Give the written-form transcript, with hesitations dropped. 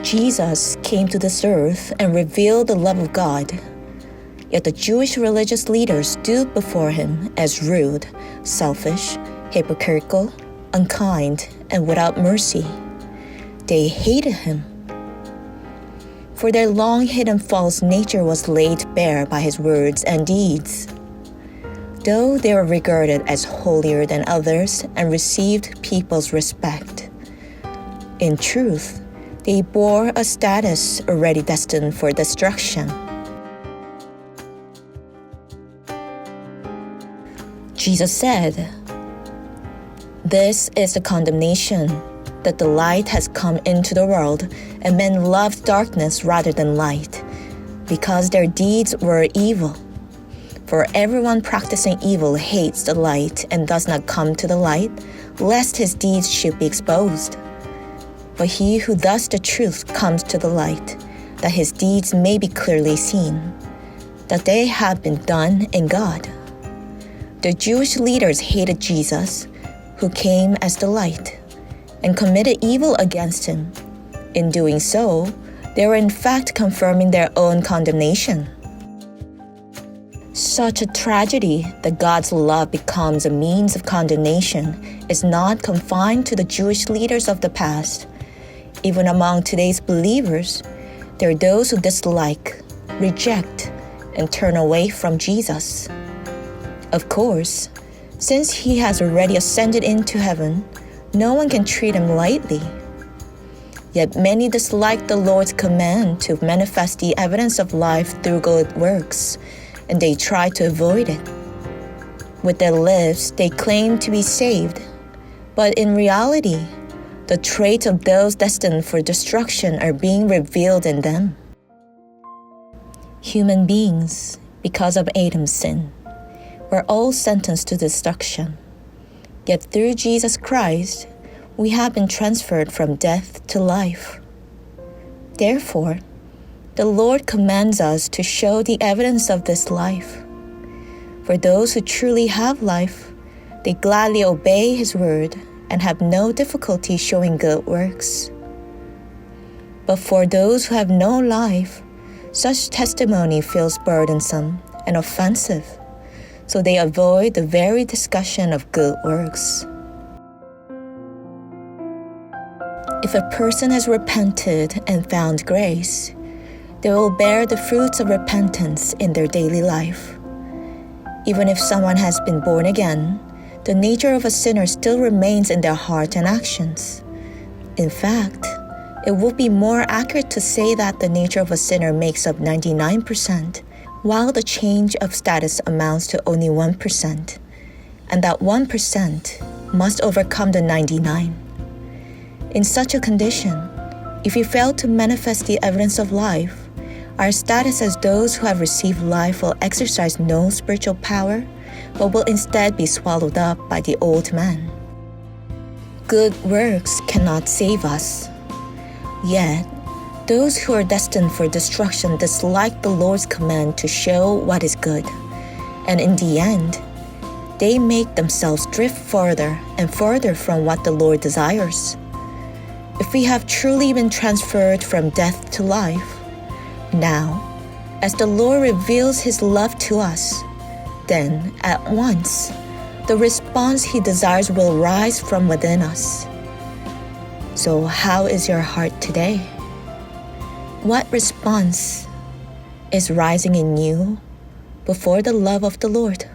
Jesus came to this earth and revealed the love of God. Yet the Jewish religious leaders stood before him as rude, selfish, hypocritical, unkind, and without mercy. They hated him. For their long-hidden false nature was laid bare by his words and deeds. Though they were regarded as holier than others and received people's respect, in truth, they bore a status already destined for destruction. Jesus said, "This is the condemnation, that the light has come into the world, and men loved darkness rather than light, because their deeds were evil. For everyone practicing evil hates the light and does not come to the light, lest his deeds should be exposed. But he who does the truth comes to the light, that his deeds may be clearly seen, that they have been done in God." The Jewish leaders hated Jesus, who came as the light, and committed evil against him. In doing so, they were in fact confirming their own condemnation. Such a tragedy that God's love becomes a means of condemnation is not confined to the Jewish leaders of the past. Even among today's believers, there are those who dislike, reject, and turn away from Jesus. Of course, since he has already ascended into heaven, no one can treat him lightly. Yet many dislike the Lord's command to manifest the evidence of life through good works, and they try to avoid it. With their lips, they claim to be saved, but in reality, the traits of those destined for destruction are being revealed in them. Human beings, because of Adam's sin, were all sentenced to destruction. Yet through Jesus Christ, we have been transferred from death to life. Therefore, the Lord commands us to show the evidence of this life. For those who truly have life, they gladly obey his word and have no difficulty showing good works. But for those who have no life, such testimony feels burdensome and offensive, so they avoid the very discussion of good works. If a person has repented and found grace, they will bear the fruits of repentance in their daily life. Even if someone has been born again, the nature of a sinner still remains in their heart and actions. In fact, it would be more accurate to say that the nature of a sinner makes up 99%, while the change of status amounts to only 1%, and that 1% must overcome the 99%. In such a condition, if we fail to manifest the evidence of life, our status as those who have received life will exercise no spiritual power, but will instead be swallowed up by the old man. Good works cannot save us. Yet, those who are destined for destruction dislike the Lord's command to show what is good, and in the end, they make themselves drift further and further from what the Lord desires. If we have truly been transferred from death to life, now, as the Lord reveals his love to us, then at once, the response he desires will rise from within us. So how is your heart today? What response is rising in you before the love of the Lord?